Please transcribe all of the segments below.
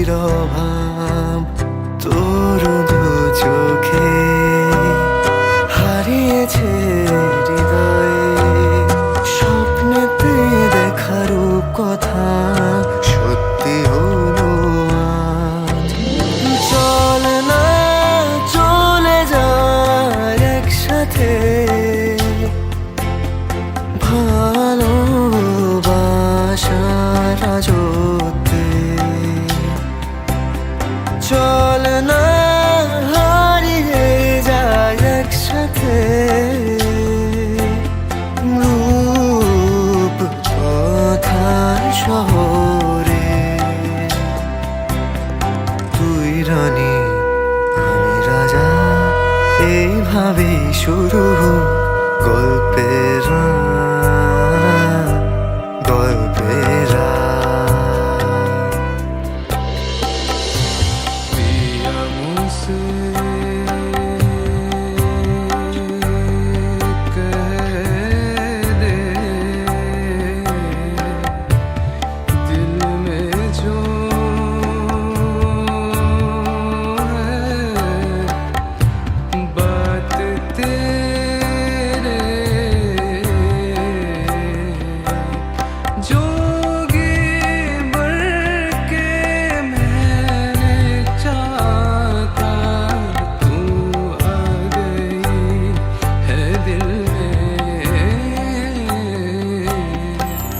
স্মৃতির অভাব তোর দু চোখে হারিয়েছে হৃদয়ে স্বপ্নেতে দেখা রূপ কথা সত্যি হলো আজ। চল না চলে যায় একসাথে ভালোবাসার রাজত্বে। চল না হারিয়ে যায় একসাথে রূপ কথার শহরে। তুই রানী আমি রাজা, এইভাবেই শুরু গল্পের গল্পেরা। पिया मुझसे कह दे दिल में जो है बात तेरे जोगी भर के मैंने चाहा तू आ गई है दिल में।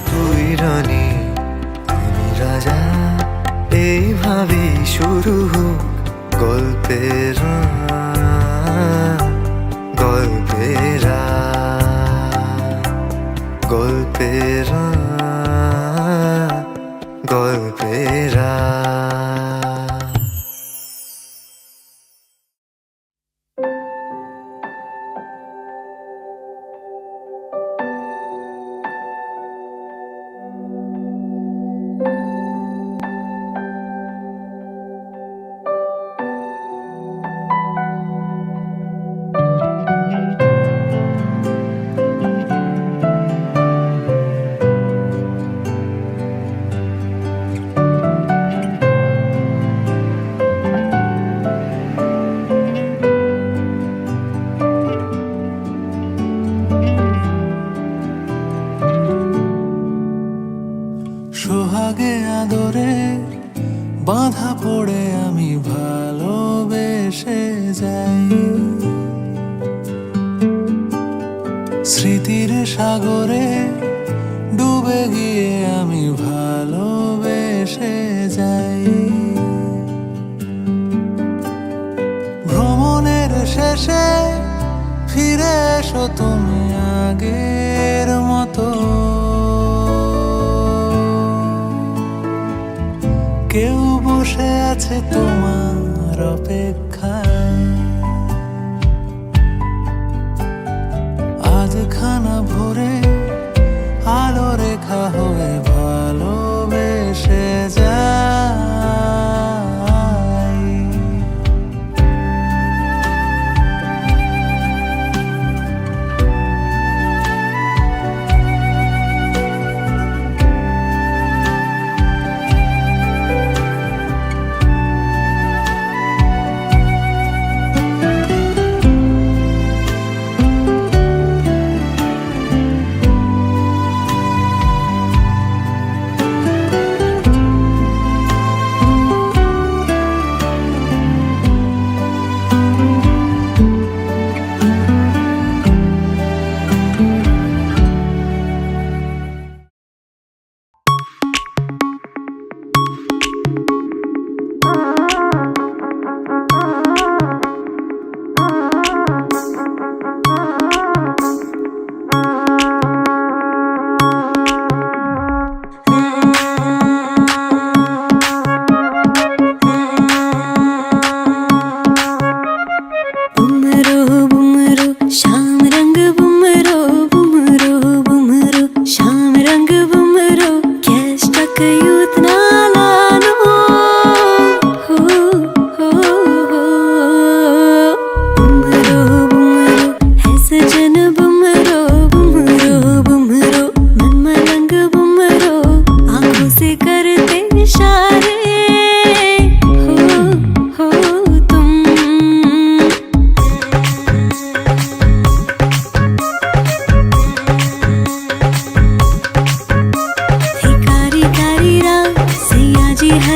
তুই রানী আমি রাজা, এইভাবেই শুরু গল্পেরা গল্পেরা গল্পেরা গল্পেরা। সোহাগে আদরে বাঁধা পড়ে আমি ভালোবেসে যাই স্মৃতির সাগরে ডুবে গিয়ে আমি ভালোবেসে যাই। ভ্রমণের শেষে ফিরে এসো তুমি আগের মতো। কেউ বসে আছে তোমার অপেক্ষায়, আজ খানা ভরে আলো রেখা হয়ে ভালোবেসে যাই।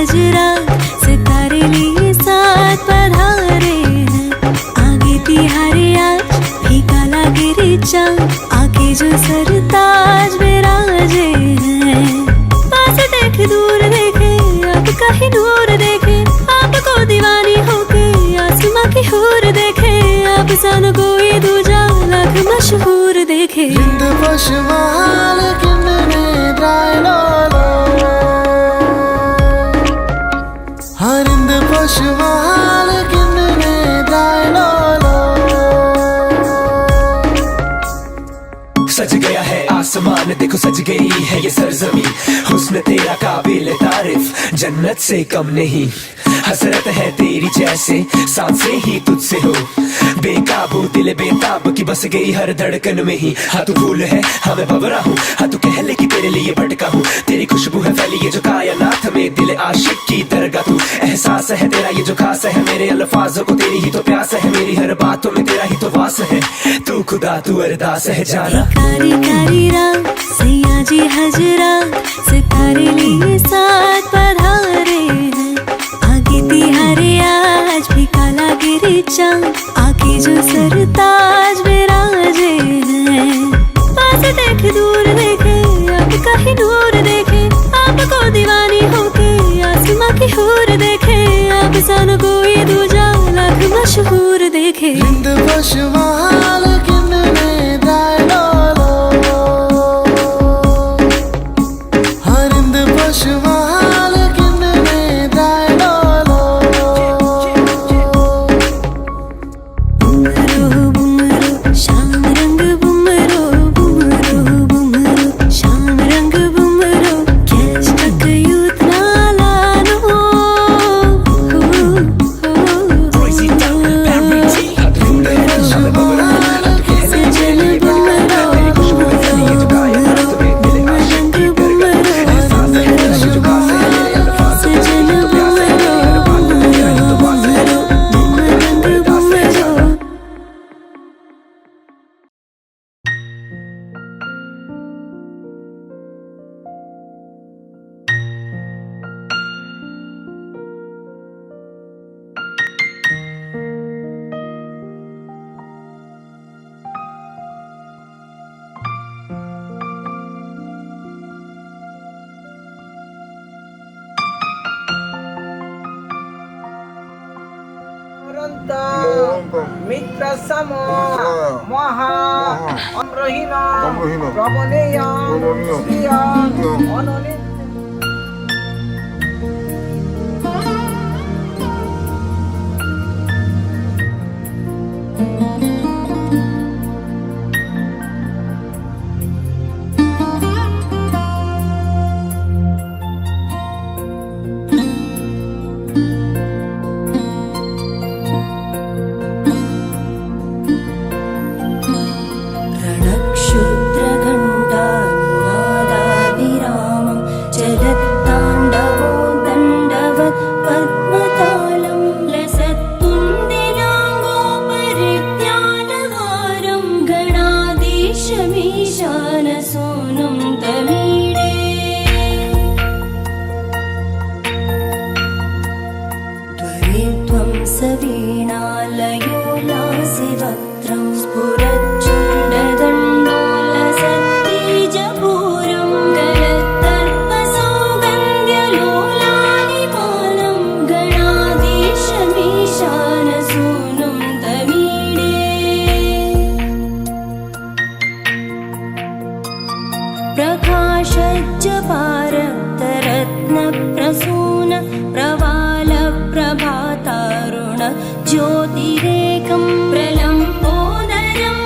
हजरा सितारे लिए साथ पधारे हैं। आगे तिहारे आज फीका लागे रे चाँद, आके जो सरताज विराजे हैं। पास देखे दूर देखे अब कहीं दूर देखे, आपको दीवानी होके आसमां की हूर देखे। अब सन कोई दूजा लाख मशहूर देखे। जिंद पशमाल किन्ने दायलो हरिंद पशमाल किन्ने दायलो सज गया है आसमान देखो सज गई है ये सरजमीन, हुस्न तेरा काबिल तारीफ जन्नत से कम नहीं। हसरत है तेरी जैसे सांसें ही तुझसे हो, बेकाबू दिल बेताब की बस गई हर धड़कन में ही। हाँ तू फूल है हाँ मैं भंवरा हूँ, हाँ तू कह ले कि तेरे लिए भटका हूँ। तेरी खुशबू है फैली ये जो कायनात में, दिल आशिक की दरगाह तू। एहसास है तेरा ये जो खास है, मेरे अल्फाजों को तेरी ही तो प्यास है। मेरी हर बातों में तेरा ही तो वास है, तू खुदा तू अरदास है जाना। कारी कारी रात सैया जी हजरा सितारे लिए साथ पधारे हैं। आगे तिहारे आज फीका लागे रे चाँद, आके जो सरताज विराजे हैं। पास देखे दूर देखे अब कहीं दूर देखे, आपको दीवानी होके आसमां की हूर देखे। अब सन कोई दूजा लाख मशहूर देखे। जिंद पशमाल किन्ने दायलो हरिंद पशमाल किन्ने दायलो बुमरो बुमरो शाम रंग बुमरो, बुमरो बुमरो शाम रंग बुमरो। कैच तक यूथ नालानो हो सजन बुमरो सजन मित्र सम महा अम्रहीन रमणीय प्रिय अनन्य। रणक्षुद्रघण्टानादाभिरामं जगत्ताण्डवो दण्डवत् पद्मतालं लसत्तुन्दिलाङ्गोपरिज्ञानहारं गणाधीशमीशानसोनं तमीडे। त्वरित्वं सवीणालयो लासिवक्त्रं स्फुरच्चण्डदण्डोलसत्तेजपूरं गलत्तर्पसौगन्ध्यलोलानिपानं गणाधीशमीशानसूनुं तमीडे। प्रकाशज्जपारक्तरत्नप्रसून प्रवालप्रभातारुण ज्योतिरेकं प्रलम्बोदरं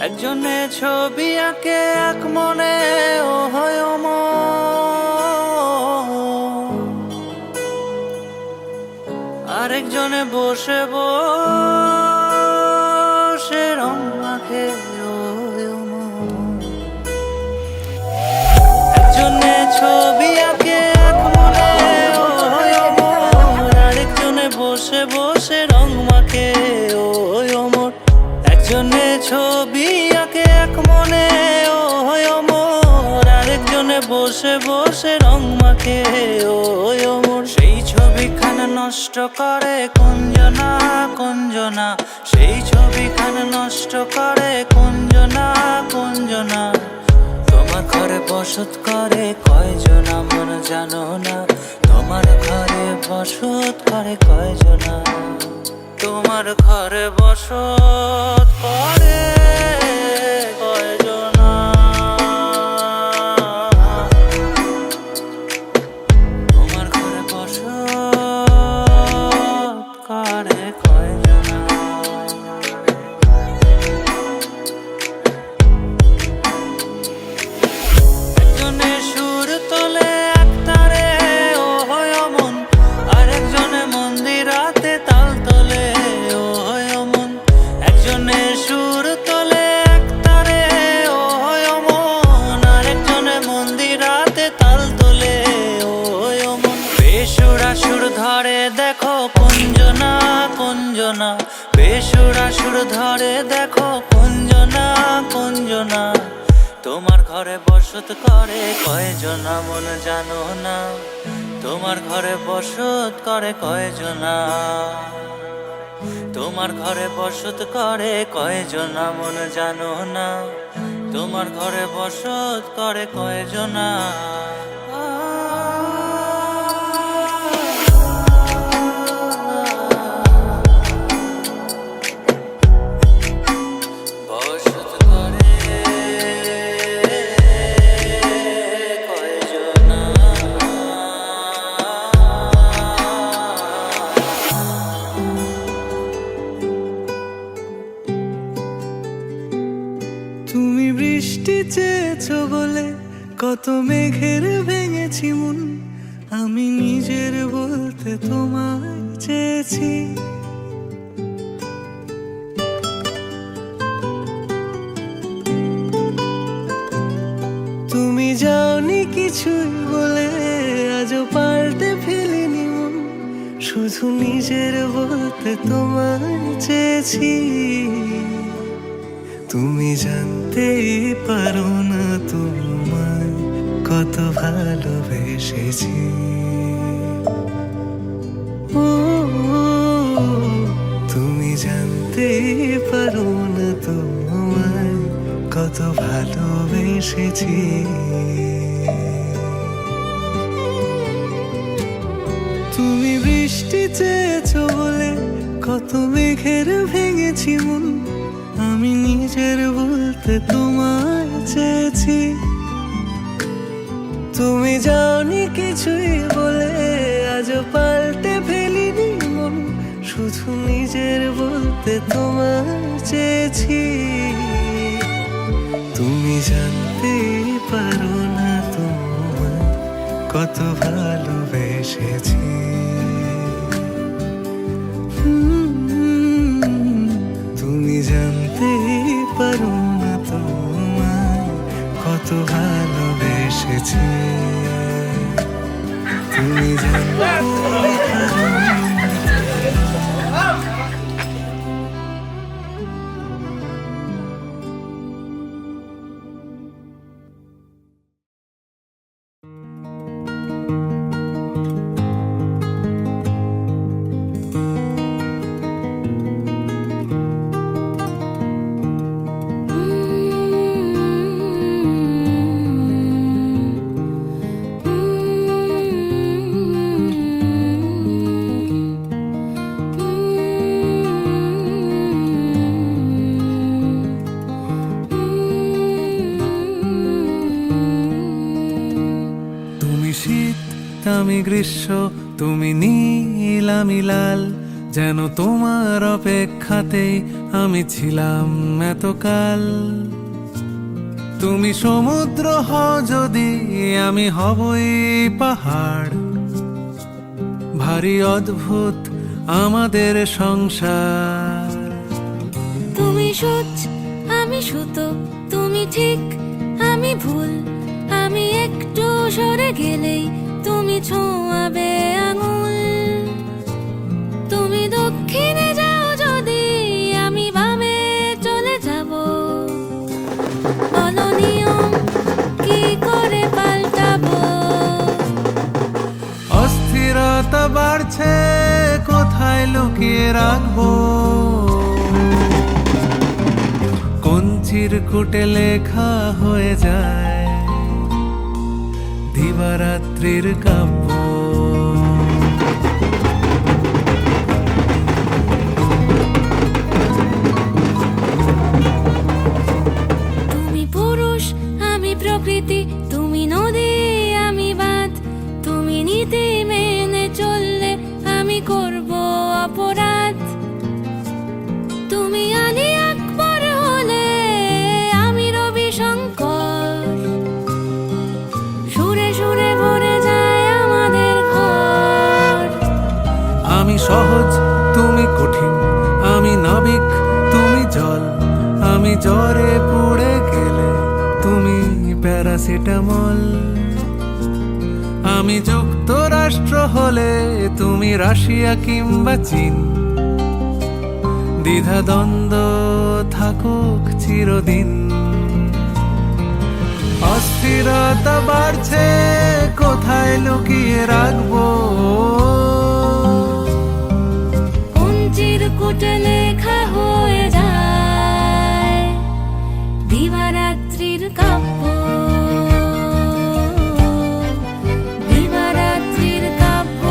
একজনে ছবি আঁকে এক মনে ও হয় অমর, আরেকজনে বসে বসে রং মাখে ও অমর। একজনে ছবি আঁকে এক মনে ও হয় অমর, আরেকজনে বসে বসে রং মাখে ও অমর। একজনে ছবি আঁকে এক মনে ও হয় অমর, আরেকজনে বসে বসে রং মাখে ও অমর। সেই ছবিখানা নষ্ট করে কুঞ্জনা কুঞ্জনা, সেই ছবিখানা নষ্ট করে কুঞ্জনা কুঞ্জনা। তোমার ঘরে বসত করে কয়জনা মন জানো না, তোমার ঘরে বসত করে কয়জনা, তোমার ঘরে বসত করে কয়জনা, তোমার ঘরে বসত করে কয়জনা। একজনে সুর তোলে এক তারে ও হয় অমন, আরেকজনে মন্দিরাতে তাল তোলে ও হয় অমন। একজনে সুর তোলে এক তারে ও হয় অমন, আরেকজনে মন্দিরাতে তাল তোলে ও হয় অমন। বেসুরা সুর ধরে দেখো কুঞ্জনা কুঞ্জনা, বেসুরা সুর ধরে দেখো কুঞ্জনা কুঞ্জনা। তোমার ঘরে বসত করে কয়জনা মন জানো না, তোমার ঘরে বসত করে কয়জনা, তোমার ঘরে বসত করে কয়জনা মন জানো না, তোমার ঘরে বসত করে কয়জনা। বসত করে কয়জনা। তুমি বৃষ্টি চেয়েছো বলে কত মেঘের ভেঙেছি মন, আমি নিজের বলতে তোমায় চেয়েছি। তুমি যাওনি কিছুই বলে আজও পাল্টে ফেলিনি মন, শুধু নিজের বলতে তোমায় চেয়েছি। তুমি জানতেই পারো না তোমায় কত ভালোবেসেছি। ও তুমি জানতেই পারো না তোমায় কত ভালোবেসেছি। তুমি বৃষ্টি চেয়েছো বলে কত মেঘের ভেঙেছি মন, আমি নিজের বলতে তোমায় চেয়েছি। তুমি যাওনি কিছুই বলে আজও পাল্টে ফেলিনি মন, শুধু নিজের বলতে তোমায় চেয়েছি। তুমি জানতেই পারো না তোমায় কত ভালোবেসেছি। তুমি জানতেই পারো না তোমায় কত ভালোবেসেছি। তুমি জানতেই পারো না। আমি গ্রীষ্ম, তুমি নীল আমি লাল, যেন তোমার অপেক্ষাতেই আমি ছিলাম এতকাল। তুমি সমুদ্র হও যদি, আমি হবই পাহাড়। ভারী অদ্ভুত আমাদের সংসার। তুমি সুচ, আমি সুতো, তুমি ঠিক, আমি ভুল। আমি একটু সরে গেলেই তুমি ছোঁয়াবে আঙুল। তুমি দক্ষিণে যাও যদি, আমি বামে চলে যাব। বলো নিয়ম কি করে পাল্টাবো? অস্থিরতা বাড়ছে, কোথায় লুকিয়ে রাখবো? কোন চিরকুটে লেখা হয়ে যায় দিবারাত্রির কাব্য। তুমি পুরুষ, আমি প্রকৃতি, তুমি নদী, আমি বাঁধ। তুমি নীতি মেনে চললে আমি করব অপরাধ। তুমি আলী আকবর হলে আমি রবি শঙ্কর। সুরে সুরে ভরে যায় আমাদের ঘর। আমি সহজ, তুমি কঠিন, আমি নাবিক, তুমি জল। আমি জ্বরে পুড়ে গেলে তুমি প্যারাসিটামল। আমি যুক্তরাষ্ট্র হলে তুমি রাশিয়া কিংবা চীন। দ্বিধাদ্বন্দ্ব থাকুক চিরদিন। অস্থিরতা বাড়ছে, কোথায় লুকিয়ে রাখবো? কোন চিরকুটে লেখা হয়ে যায় দিবারাত্রির কাব্য। দিবারাত্রির কাব্য।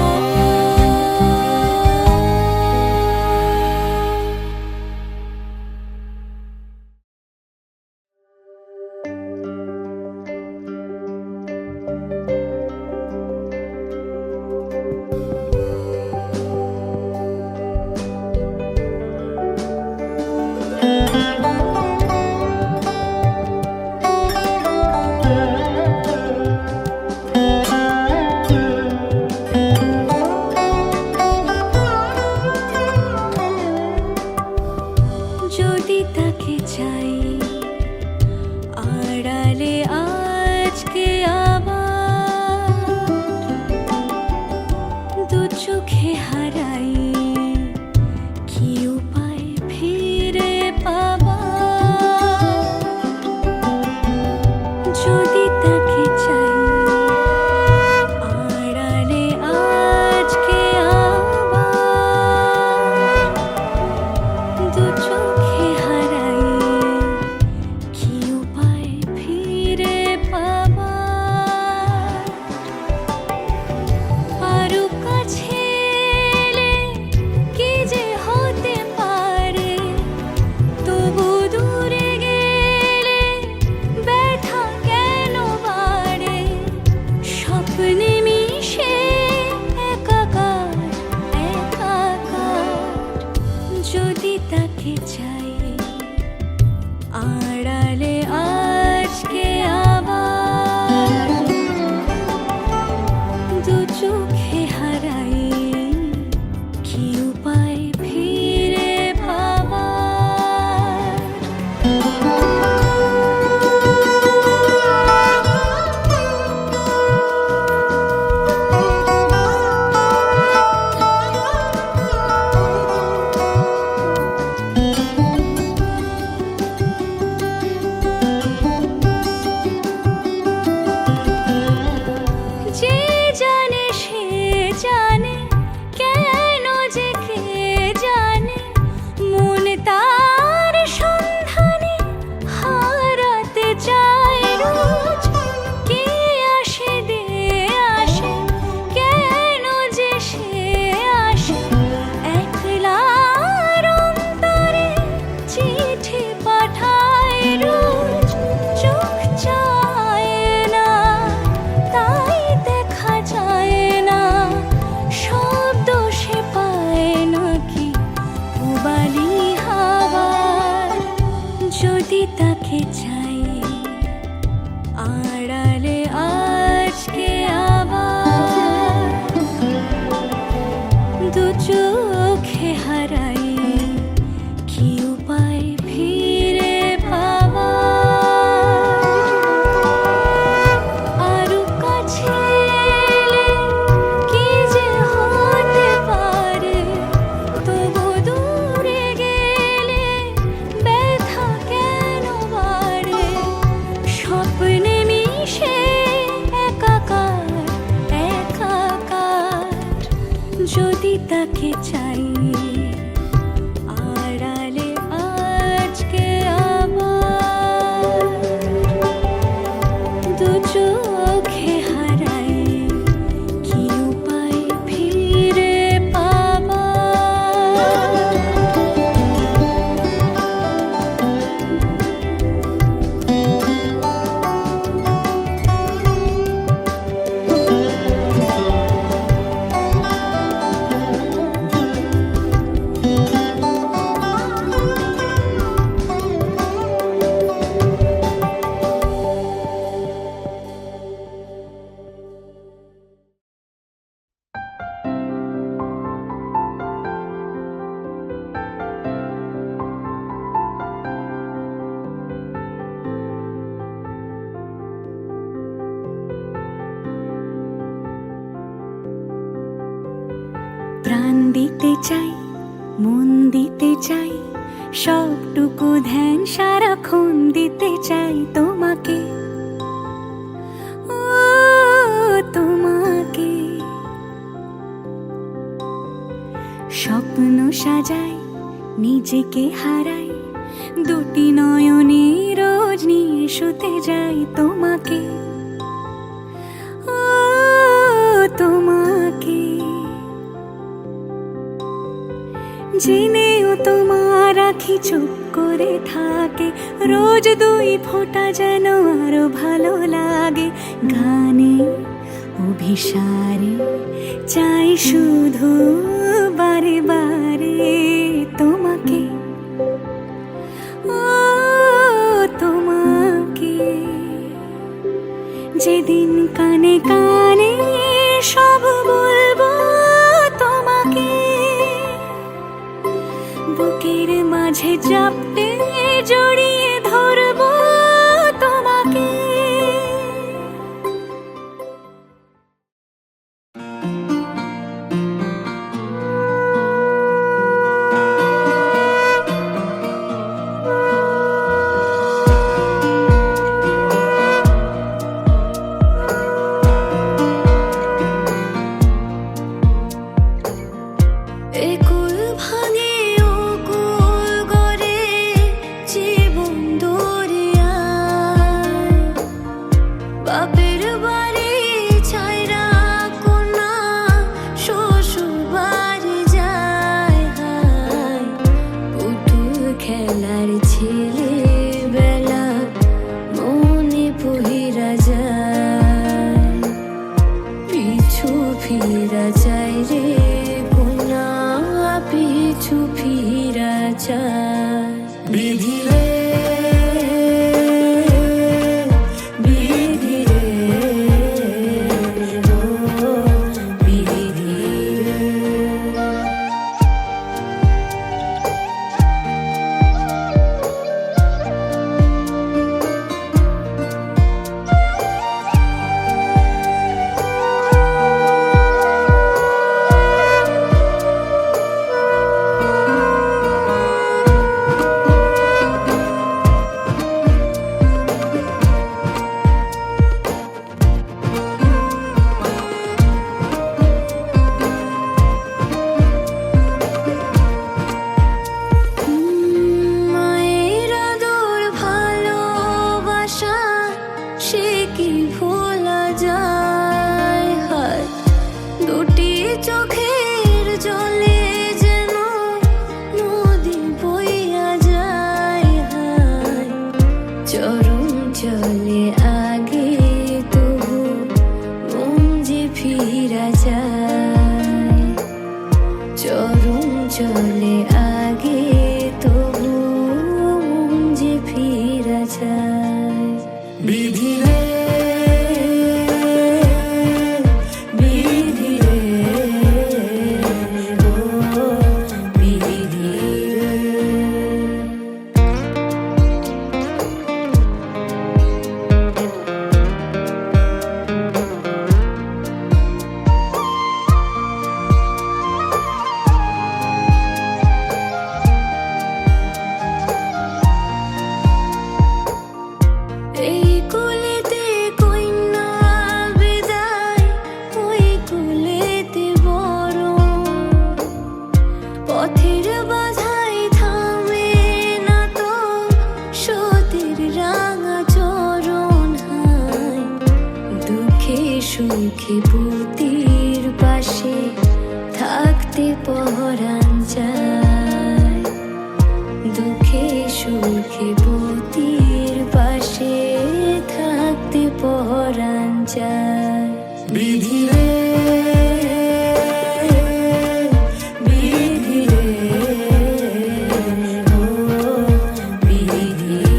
তাকে চাই আড়ালে আজকে আবার দু চোখে হারাই কি উপায় ফিরে পাওয়া আরো কাছে এলে কি যে হতে পারে তবু দূরে গেলে ব্যথা কেন বাড়ে স্বপ্নে মিশে একাকার একাকার যদি তাকে চাই আড়ালে আজকে আবার দু চোখে হারাই কি উপায় ফিরে পাওয়া প্রাণ দিতে চাই মন দিতে চাই সবটুকু ধ্যান সারাক্ষণ দিতে চাই তোমাকে ও তোমাকে স্বপ্ন সাজাই নিজেকে হারাই দুটি নয়নে রোজ নিয়ে শুতে যাই তোমাকে ও তোমাকে জেনেও তোমার আখি চুপ করে থাকে রোজ দুই ফোঁটা যেন আরো ভালো লাগে গানে অভিসারে চাই শুধু বারে বারে তোমাকে ও তোমাকে যেদিন কানে কানে সব বলবো তোমাকে বুকের মাঝে চাপতে জড়িয়ে ধরবো তোমাকে একুল ভাঙে ও কুল গড়ে জীবন দরিয়ায় বাপের বাড়ি ছাইরা কোনা শ্বশুর বাড়ি যায় হায় পুতুল খেলার ছেলে বেলা মনে পহিরা যায় পিছু ফিরা যায় রে পিছু ফিরা চায় বিধি রে বিধি রে ও বিধি রে মায়ের আদর ভালোবাসা সে কি ভোলা যায় হায় দুটি চোখের জলে যেন নদী বইয়া যায় হায় চরম চলে আগে তবু মন যে ফিরা যায় চরম চলে আগে তবু মন যে ফিরা করা যায়। বিধি রে বিধি রে, ও বিধি রে। এই কুলেতে কন্যা বিদায়, ওই কুলেতে বড় পথের বাধাই থামে না তো সতীর রাঙা চরণ হাই। দুঃখে সুখে পতির পাশে থাকতে পরাণ চায়। দুঃখে সুখে পতির পাশে থাকতে পরাণ চায়। বিধি রে বিধি রে, ও বিধি রে।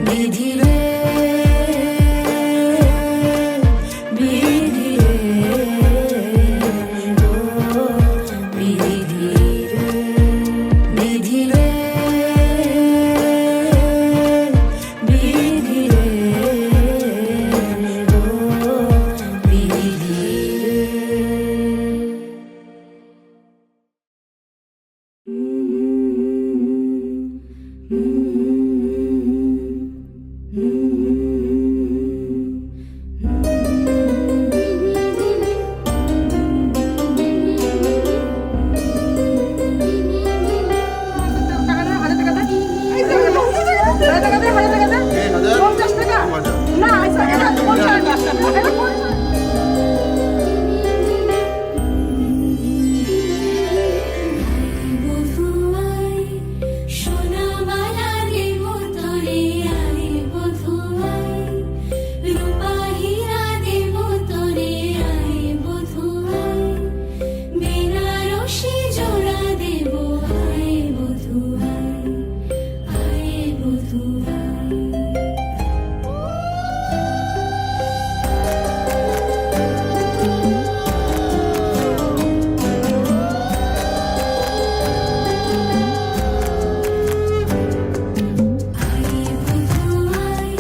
বিধি রে বিধি রে, ও বিধি রে। বিধি রে বিধি রে, ও বিধি রে। বধুয়াই সোনামালা দেব তোরে, আয় বধুয়াই রূপা হীরা দেব তোরে, আয় বধুয়াই বেনারসি জোড়া দেব, আয় বধুয়াই, আয় বধুয়াই। আয় বধুয়াই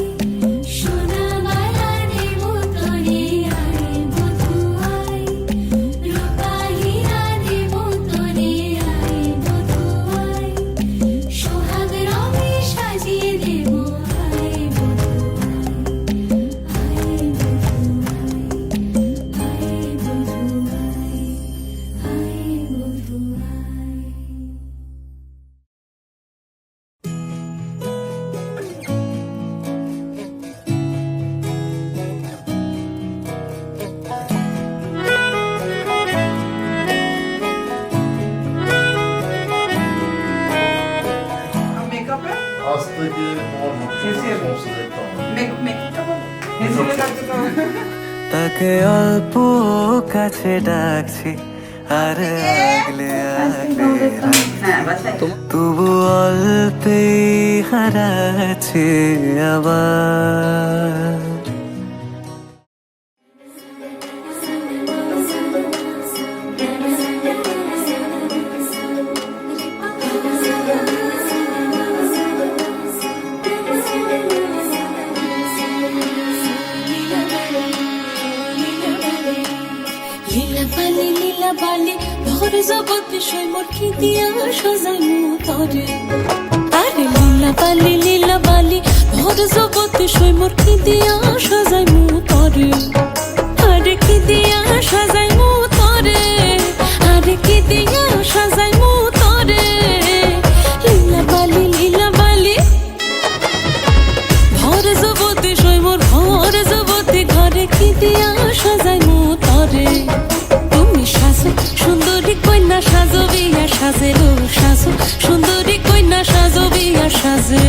সোনামালা দেব তোরে, আয় বধুয়াই রূপা হীরা দেব তোরে, আয় বধুয়াই সোহাগ রঙে সাজিয়ে দেব, আয় বধুয়াই, আয় বধুয়াই, আয় বধুয়াই, আয় বধুয়াই। মেকআপে আজ থেকে তোমার Facial. সমস্যা দেখতে হবে মেকআপ হেসেলে লাগছে তো। তাকে অল্প কাছে ডাকছি আর আগলে আগলে রাখছি। তবু অল্পে হারাচ্ছে আবার। লীলা বালি লীলা বালি ভর জগৎ সই মোর খিদিয়া সাজাই মুতরে। আরে লীলা বালি ভর জগৎ সই মোর খিদিয়া সাজাই মুতরে। আরে খিদিয়া সাজাই মুতরে, আরে খিদিয়া সাজাই মুতরে। লীলা বালি ভর জগৎ সই মোর ভর জগৎ ঘরে খিদিয়া সাজাই মুতরে। তুমি সাজো সুন্দরী কন্যা সাজো বিয়া সাজে গো, সাজো সুন্দরী কন্যা সাজো বিয়া সাজে।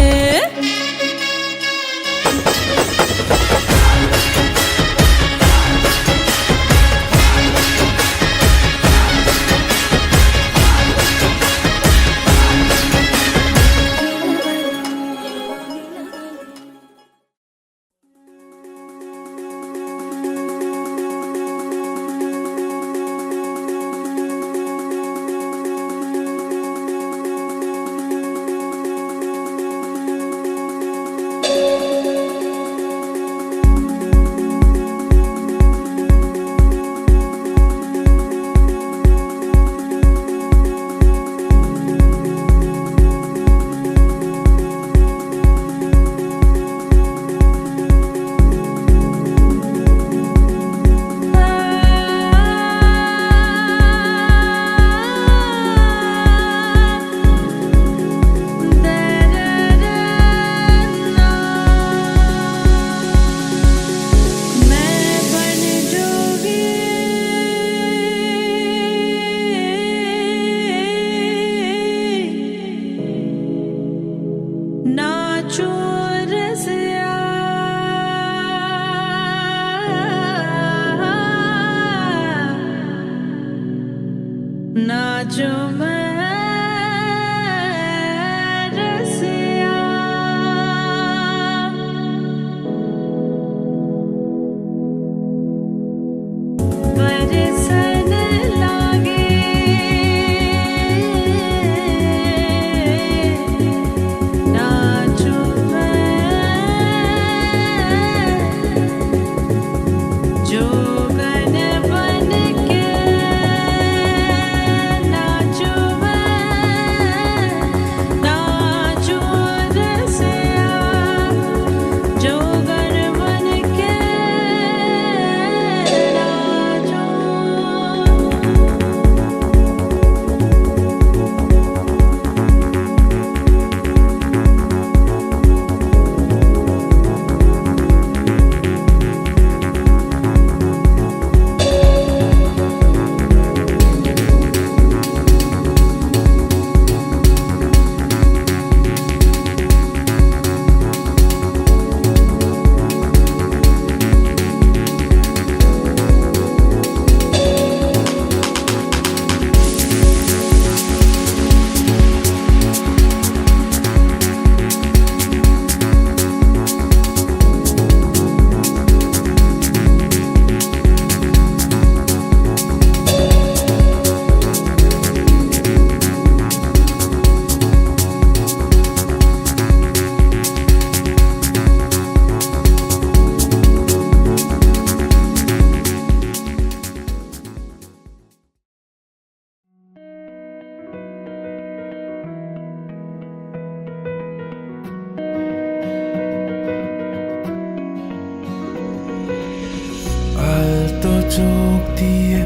চোখ দিয়ে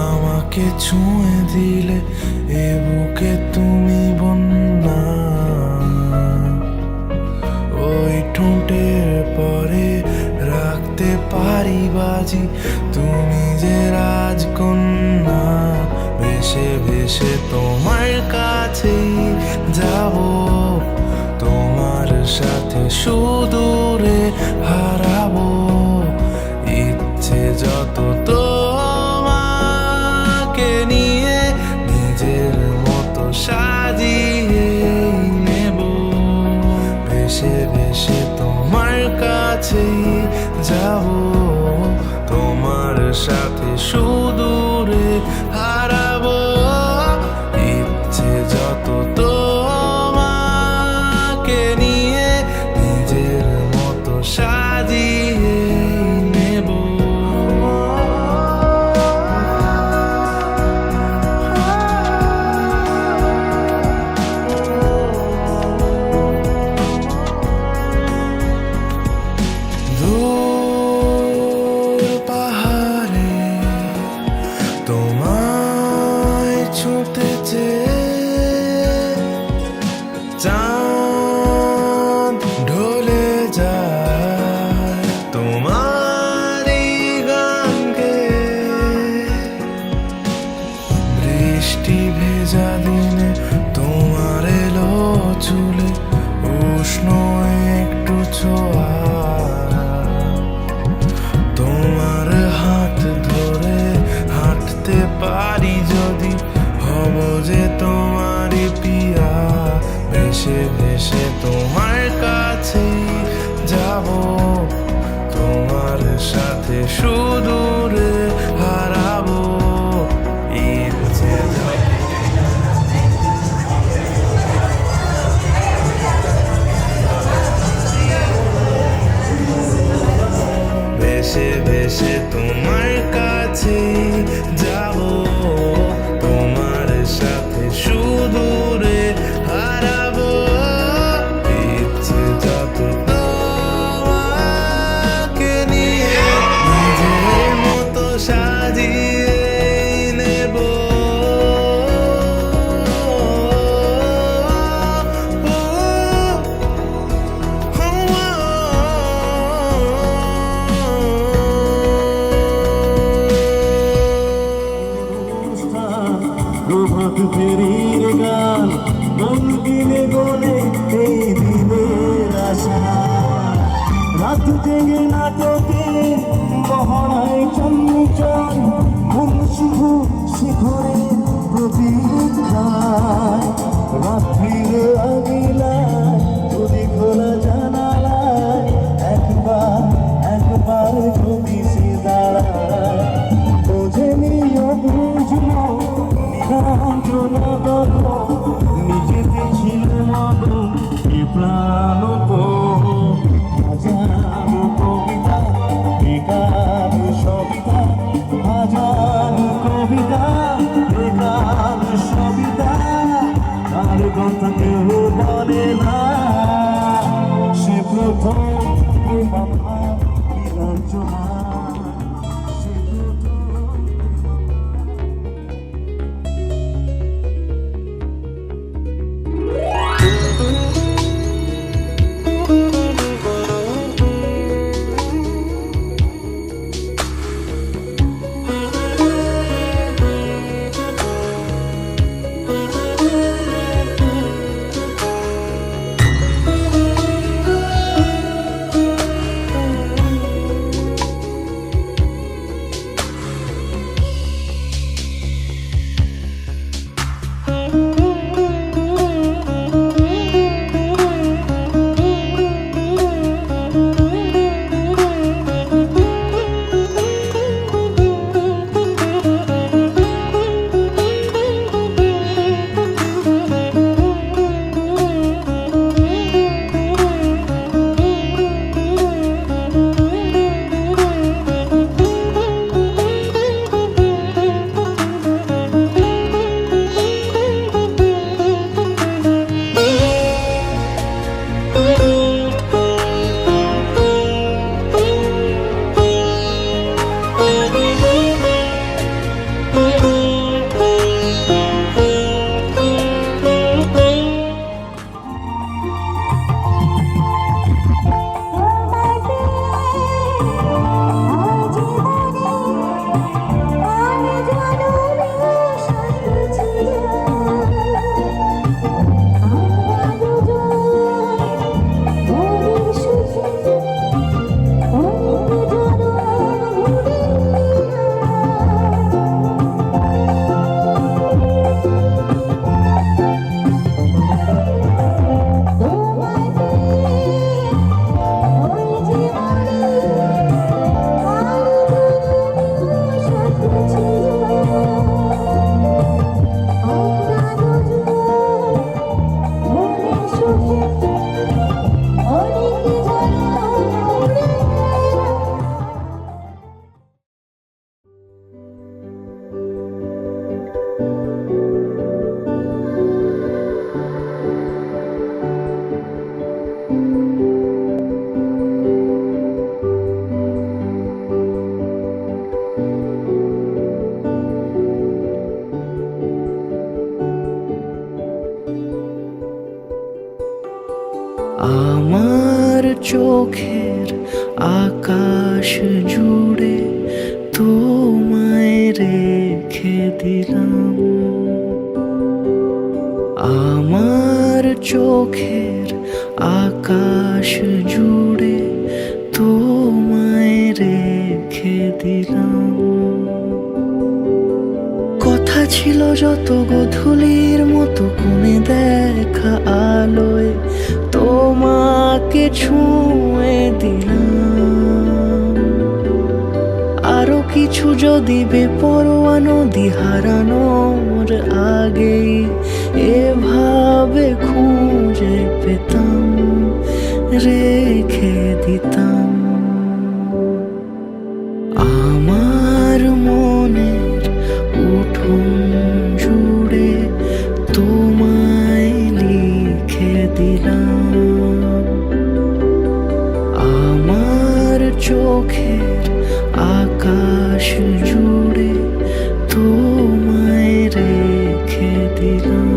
আমাকে ছুঁয়ে দিলে এ বুকে তুমি বন্যা, ওই ঠোঁটের পরে রাখতে পারি বাজি তুমি যে রাজকন্যা। ভেসে ভেসে তোমার কাছেই যাব, তোমার সাথে সুদূরে হারাবো। ইচ্ছে যত তোমাকে নিয়ে নিজের মতো সাজিয়ে নেব। ভেসে ভেসে তোমার কাছেই যাব, তোমার সাথে সুদূরে হারাবো। ইচ্ছে যত তোমাকে নিয়ে নিজের মতো সাজিয়ে নেব। দূর পাহাড়ে তোমায় ছুঁতে চেয়ে চাঁদ ঢলে যায় তোমারই গানকে। বৃষ্টি ভেজা দিনে তোমার এলো চুলে উষ্ণ একটু ছোঁয়া। তোমার হাত ধরে হাঁটতে পারি যদি হব যে তোমারই পিয়া। ভেসে ভেসে তোমার কাছে যাব, তোমার সাথে সুদূরে হারাবো। ইচ্ছে ভেসে ভেসে তোমার কাছে যাব, তোমার সাথে সুদূরে হারাবো। ইচ্ছে যত তোমাকে নিয়ে নিজের মতো সাজিয়ে নেব। প্রভাত ফেরির গান রঙিনে বলে এই দিনের আশা। রাত জেগে নাটকে মহারায় চঞ্চল ঘুম শুধু শিখরে প্রতীক্ষায়। রাত্রির আগিলায় যদি খোলা জানালায় একবার একবার কবি সে দাঁড়ায়। বোঝেনি বুঝলো নিজেতে ছিল মদন এ প্রাণ তো। হাজার কবিতা বেকার সবিতা, হাজার কবিতা বেকার সবিতা। তার কথা কেউ বলে না, সে প্রথম বিরাঞ্চনা। আমার চোখের আকাশ জুড়ে তোমায় রেখে দিলাম, আমার চোখের আকাশ জুড়ে তোমায় রেখে দিলাম। কথা ছিল যত গধূলির মতো কোণে দেখা আলোয় তোমাকে ছুঁয়ে দিলাম। আরো কিছু যদি বেপরোয়া নদী হারানোর আগেই এভাবে খুঁজে পেতাম, রেখে দিতাম। আমার মনের উঠোন জুড়ে তোমায় লিখে দিলাম, আমার চোখের আকাশ জুড়ে তোমায় রেখে দিলাম।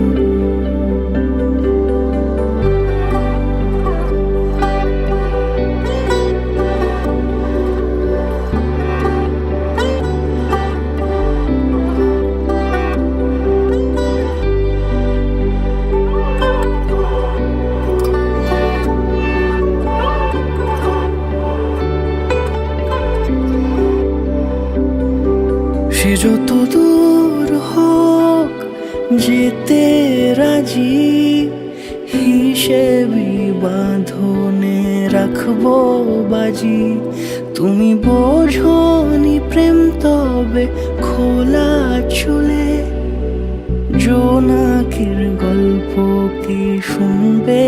সে যত দূর হোক যেতে রাজি, হিসেবি বাঁধনে রাখবো বাজি। তুমি বোঝনি প্রেম তবে খোলা চুলে, জোনাকির গল্প কি শুনবে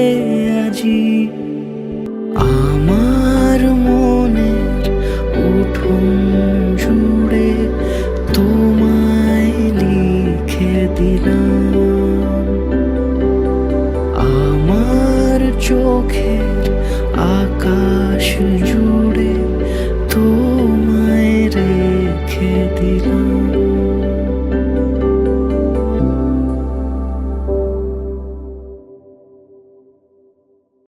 আজি? আমার মনের উঠোন জুড়ে তোমায় লিখে দিলাম,